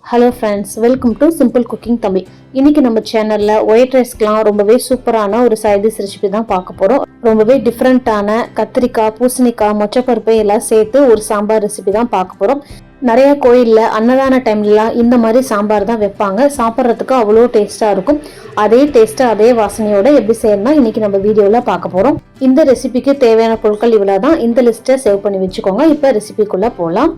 Hello friends, welcome to simple cooking Tamil. இன்னைக்கு நம்ம சேனல்ல ஒயிட் ரைஸ்க்குலாம் ரொம்பவே சூப்பரான ஒரு சைட் டிஷ் ரெசிபி தான் பார்க்க போறோம். ரொம்பவே டிஃப்ரெண்டான கத்திரிக்காய், பூசணிக்காய், மொச்சப்பருப்பு எல்லாம் சேர்த்து ஒரு சாம்பார் ரெசிபி தான் பார்க்க போறோம். நிறைய கோயில்ல அன்னதான டைம்லாம் இந்த மாதிரி சாம்பார் தான் வைப்பாங்க. சாப்பிட்றதுக்கு அவ்வளோ டேஸ்டா இருக்கும். அதே டேஸ்ட் அதே வாசனையோட எப்படி செய்யணும்னா இன்னைக்கு நம்ம வீடியோல பார்க்க போறோம். இந்த ரெசிபிக்கு தேவையான பொருட்கள் இவ்வளவுதான். இந்த லிஸ்ட்டை சேவ் பண்ணி வச்சுக்கோங்க. இப்போ ரெசிபிக்குள்ள போகலாம்.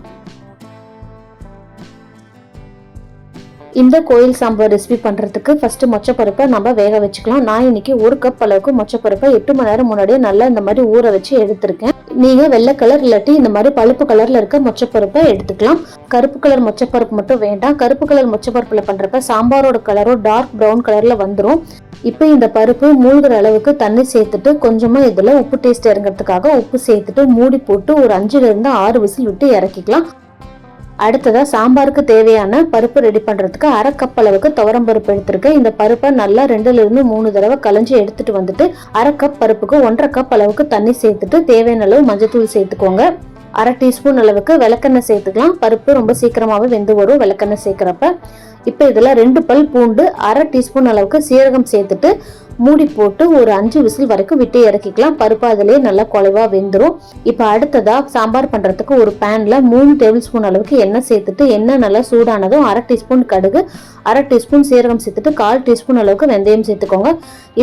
இந்த கோயில் சாம்பார் ரெசிபி பண்ணுறதுக்கு ஃபஸ்ட்டு மொச்சப்பருப்பை நம்ம வேக வச்சுக்கலாம். நான் இன்னைக்கு 1 கப் அளவுக்கு மொச்சப்பருப்பை 8 மணி நேரம் முன்னாடியே நல்லா இந்த மாதிரி ஊற வச்சு எடுத்திருக்கேன். நீங்கள் வெள்ளை கலர் இல்லாட்டி இந்த மாதிரி பழுப்பு கலரில் இருக்க மொச்சப்பருப்பை எடுத்துக்கலாம். கருப்பு கலர் மொச்சப்பருப்பு மட்டும் வேண்டாம். கருப்பு கலர் மொச்சப்பருப்பில் பண்ணுறப்ப சாம்பாரோட கலரும் டார்க் ப்ரௌன் கலரில் வந்துடும். இப்போ இந்த பருப்பு மூழ்கிற அளவுக்கு தண்ணி சேர்த்துட்டு கொஞ்சமாக இதில் உப்பு டேஸ்ட் இறங்கிறதுக்காக உப்பு சேர்த்துட்டு மூடி போட்டு ஒரு 5லிருந்து 6 விசில் விட்டு இறக்கிக்கலாம். அடுத்ததா சாம்பாருக்கு தேவையான பருப்பு ரெடி பண்றதுக்கு 1/2 கப் அளவுக்கு துவரம் பருப்பு எடுத்திருக்கேன். இந்த பருப்பை நல்லா 2லிருந்து 3 தடவை களைஞ்சி எடுத்துட்டு வந்துட்டு 1/2 கப் பருப்புக்கு 1/2 கப் அளவுக்கு தண்ணி சேர்த்துட்டு தேவையான அளவு மஞ்சத்தூள் சேர்த்துக்கோங்க. 1/2 டீஸ்பூன் அளவுக்கு விளக்கெண்ணெய் சேர்த்துக்கலாம். பருப்பு ரொம்ப சீக்கிரமாவே வெந்து வரும் விளக்கெண்ணெய் சேர்க்கிறப்ப. இப்போ இதுல 2 பல் பூண்டு, 1/2 டீஸ்பூன் அளவுக்கு சீரகம் சேர்த்துட்டு மூடி போட்டு ஒரு 5 விசில் வரைக்கும் விட்டு இறக்கிக்கலாம். பருப்பு அதிலே நல்லா குழைவா வெந்துடும். இப்போ அடுத்ததா சாம்பார் பண்றதுக்கு ஒரு பேன்ல 3 டேபிள் ஸ்பூன் அளவுக்கு எண்ணெய் சேர்த்துட்டு எண்ணெய் நல்லா சூடானதும் 1/2 டீஸ்பூன் கடுகு, 1/2 டீஸ்பூன் சீரகம் சேர்த்துட்டு 1/4 டீஸ்பூன் அளவுக்கு வெந்தயம் சேர்த்துக்கோங்க.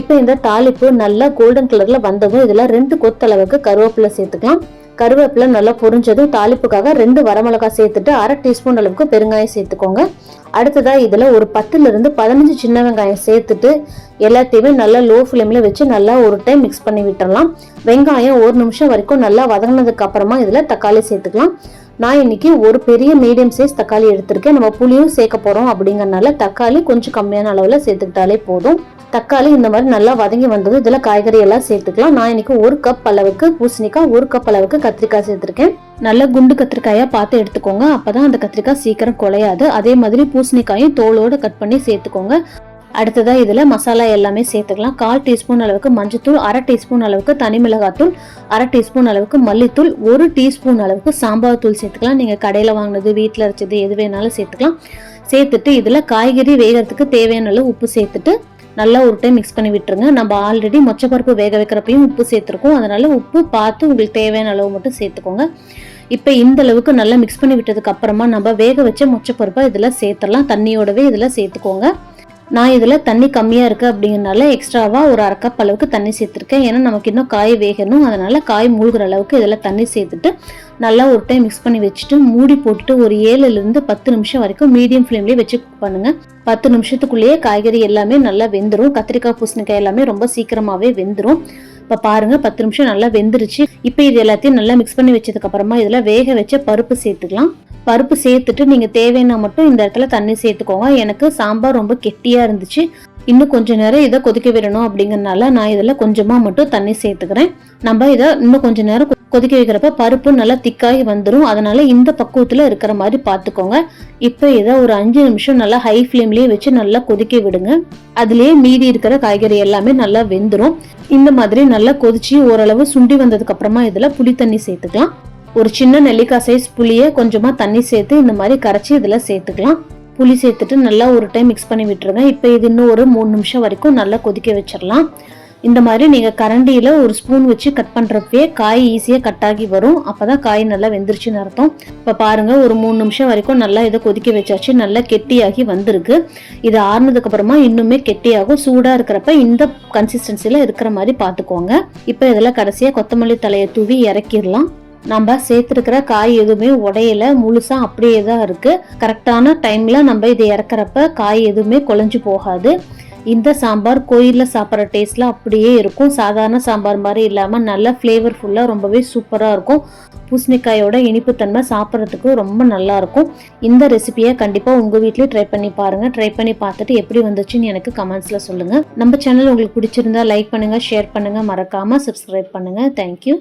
இப்போ இந்த தாளிப்பு நல்லா கோல்டன் கலர்ல வந்ததும் இதுல 2 கொத்து அளவுக்கு கருவேப்பிலை சேர்த்துக்கலாம். கருவேப்பிலை நல்லா பொரிஞ்சதும் தாளிப்புக்காக 2 வரமிளகாய் சேர்த்துட்டு 1/2 டீஸ்பூன் அளவுக்கு பெருங்காயம் சேர்த்துக்கோங்க. அடுத்ததா இதுல ஒரு 10லிருந்து 15 சின்ன வெங்காயம் சேர்த்துட்டு எல்லாத்தையுமே நல்லா லோ ஃப்ளேம்ல வச்சு நல்லா ஒரு டைம் மிக்ஸ் பண்ணி விட்டுறலாம். வெங்காயம் 1 நிமிஷம் வரைக்கும் நல்லா வதங்கினதுக்கு அப்புறமா இதுல தக்காளி சேர்த்துக்கலாம். நான் இன்னைக்கு ஒரு பெரிய மீடியம் சைஸ் தக்காளி எடுத்திருக்கேன். நம்ம புளியும் சேர்க்க போறோம் அப்படிங்கறனால தக்காளி கொஞ்சம் கம்மியான அளவுல சேர்த்துக்கிட்டாலே போதும். தக்காளி இந்த மாதிரி நல்லா வதங்கி வந்தது இதுல காய்கறி எல்லாம் சேர்த்துக்கலாம். நான் இன்னைக்கு 1 கப் அளவுக்கு பூசணிக்காய், 1 கப் அளவுக்கு கத்திரிக்காய் சேர்த்திருக்கேன். நல்ல குண்டு கத்திரிக்காயா பார்த்து எடுத்துக்கோங்க. அப்பதான் அந்த கத்திரிக்காய் சீக்கிரம் குலையாது. அதே மாதிரி பூசணிக்காயும் தோலோட கட் பண்ணி சேர்த்துக்கோங்க. அடுத்ததா இதுல மசாலா எல்லாமே சேர்த்துக்கலாம். 1/4 டீஸ்பூன் அளவுக்கு மஞ்சத்தூள், 1/2 டீஸ்பூன் அளவுக்கு தனி மிளகாத்தூள், 1/2 டீஸ்பூன் அளவுக்கு மல்லித்தூள், 1 டீஸ்பூன் அளவுக்கு சாம்பார் தூள் சேர்த்துக்கலாம். நீங்க கடையில வாங்கினது, வீட்டுல அரைச்சது எது வேணாலும் சேர்த்துக்கலாம். சேர்த்துட்டு இதுல காய்கறி வேகிறதுக்கு தேவையான அளவு உப்பு சேர்த்துட்டு நல்லா ஒரு டைம் மிக்ஸ் பண்ணி விட்டுருங்க. நம்ம ஆல்ரெடி மொச்சப்பருப்பு வேக வைக்கிறப்பையும் உப்பு சேர்த்துருக்கோம். அதனால உப்பு பார்த்து உங்களுக்கு தேவையான அளவு மட்டும் சேர்த்துக்கோங்க. இப்போ இந்த அளவுக்கு நல்லா மிக்ஸ் பண்ணி விட்டதுக்கு அப்புறமா நம்ம வேக வச்ச மொச்சப்பருப்பை இதுல சேர்த்துடலாம். தண்ணியோடவே இதுல சேர்த்துக்கோங்க. நான் இதுல தண்ணி கம்மியா இருக்கு அப்படிங்கறனால எக்ஸ்ட்ராவா ஒரு 1/2 கப் அளவுக்கு தண்ணி சேர்த்திருக்கேன். ஏன்னா நமக்கு இன்னும் காய் வேகணும். அதனால காய் மூழ்கிற அளவுக்கு இதுல தண்ணி சேர்த்துட்டு நல்லா ஒரு டைம் மிக்ஸ் பண்ணி வச்சுட்டு மூடி போட்டுட்டு ஒரு 7லிருந்து 10 நிமிஷம் வரைக்கும் மீடியம் ஃப்ளேம்லயே வச்சு குக் பண்ணுங்க. 10 நிமிஷத்துக்குள்ளேயே காய்கறி எல்லாமே நல்லா வெந்துடும். கத்திரிக்காய், பூசணிக்காய் எல்லாமே ரொம்ப சீக்கிரமாவே வெந்துடும். இப்ப பாருங்க 10 நிமிஷம் நல்லா வெந்துருச்சு. இப்போ இது எல்லாத்தையும் நல்லா மிக்ஸ் பண்ணி வச்சதுக்கு அப்புறமா இதுல வேக வச்ச பருப்பு சேர்த்துக்கலாம். பருப்பு சேர்த்துட்டு நீங்க தேவையான மட்டும் இந்த இடத்துல தண்ணி சேர்த்துக்கோங்க. எனக்கு சாம்பார் ரொம்ப கெட்டியா இருந்துச்சு. இன்னும் கொஞ்ச நேரம் இதை கொதிக்க விடணும் அப்படிங்கறதுனால நான் இதுல கொஞ்சமா மட்டும் தண்ணி சேர்த்துக்கிறேன். நம்ம இதை இன்னும் கொஞ்ச நேரம் கொதிக்க வைக்கிறப்ப பருப்பு நல்லா திக்காகி வந்துடும். அதனால இந்த பக்குவத்துல இருக்கிற மாதிரி பாத்துக்கோங்க. இப்ப இதை ஒரு 5 நிமிஷம் நல்லா ஹை ஃப்ளேம்லயே வச்சு நல்லா கொதிக்க விடுங்க. அதுலயே மீதி இருக்கிற காய்கறி எல்லாமே நல்லா வெந்துடும். இந்த மாதிரி நல்லா கொதிச்சு ஓரளவு சுண்டி வந்ததுக்கு அப்புறமா இதுல புளி தண்ணி சேர்த்துக்கலாம். ஒரு சின்ன நெல்லிக்காய் சைஸ் புளியை கொஞ்சமா தண்ணி சேர்த்து இந்த மாதிரி கரைச்சி இதுல சேர்த்துக்கலாம். புளி சேர்த்துட்டு நல்லா ஒரு டைம் மிக்ஸ் பண்ணி விட்டுருங்க. இப்போ இது இன்னும் ஒரு 3 நிமிஷம் வரைக்கும் நல்லா கொதிக்க வச்சிடலாம். இந்த மாதிரி நீங்க கரண்டியில ஒரு ஸ்பூன் வச்சு கட் பண்றப்பே காய் ஈஸியா கட் ஆகி வரும். அப்பதான் காய் நல்லா வெந்துருச்சுன்னு அர்த்தம். இப்ப பாருங்க ஒரு 3 நிமிஷம் வரைக்கும் நல்லா இதை கொதிக்க வச்சாச்சு. நல்லா கெட்டியாகி வந்திருக்கு. இது ஆறுனதுக்கு அப்புறமா இன்னுமே கெட்டியாகும். சூடா இருக்கிறப்ப இந்த கன்சிஸ்டன்சில இருக்கிற மாதிரி பாத்துக்கோங்க. இப்ப இதுல கடைசியா கொத்தமல்லி தலையை தூவி இறக்கிடலாம். நம்ம சேர்த்துருக்கிற காய் எதுவுமே உடையில, முழுசா அப்படியே தான் இருக்கு. கரெக்டான டைம்ல நம்ம இதை இறக்குறப்ப காய் எதுவுமே குழஞ்சு போகாது. இந்த சாம்பார் கோயில்ல சாப்பிட்ற டேஸ்ட்ல அப்படியே இருக்கும். சாதாரண சாம்பார் மாதிரி இல்லாம நல்ல ஃபிளேவர்ஃபுல்லா ரொம்பவே சூப்பரா இருக்கும். பூசணிக்காயோட இனிப்புத்தன்மை சாப்பிட்றதுக்கு ரொம்ப நல்லா இருக்கும். இந்த ரெசிபியை கண்டிப்பா உங்க வீட்லயும் ட்ரை பண்ணி பாருங்க. ட்ரை பண்ணி பார்த்துட்டு எப்படி வந்துச்சுன்னு எனக்கு கமெண்ட்ஸ்ல சொல்லுங்க. நம்ம சேனல் உங்களுக்கு பிடிச்சிருந்தா லைக் பண்ணுங்க, ஷேர் பண்ணுங்க, மறக்காம சப்ஸ்கிரைப் பண்ணுங்க. தேங்க்யூ.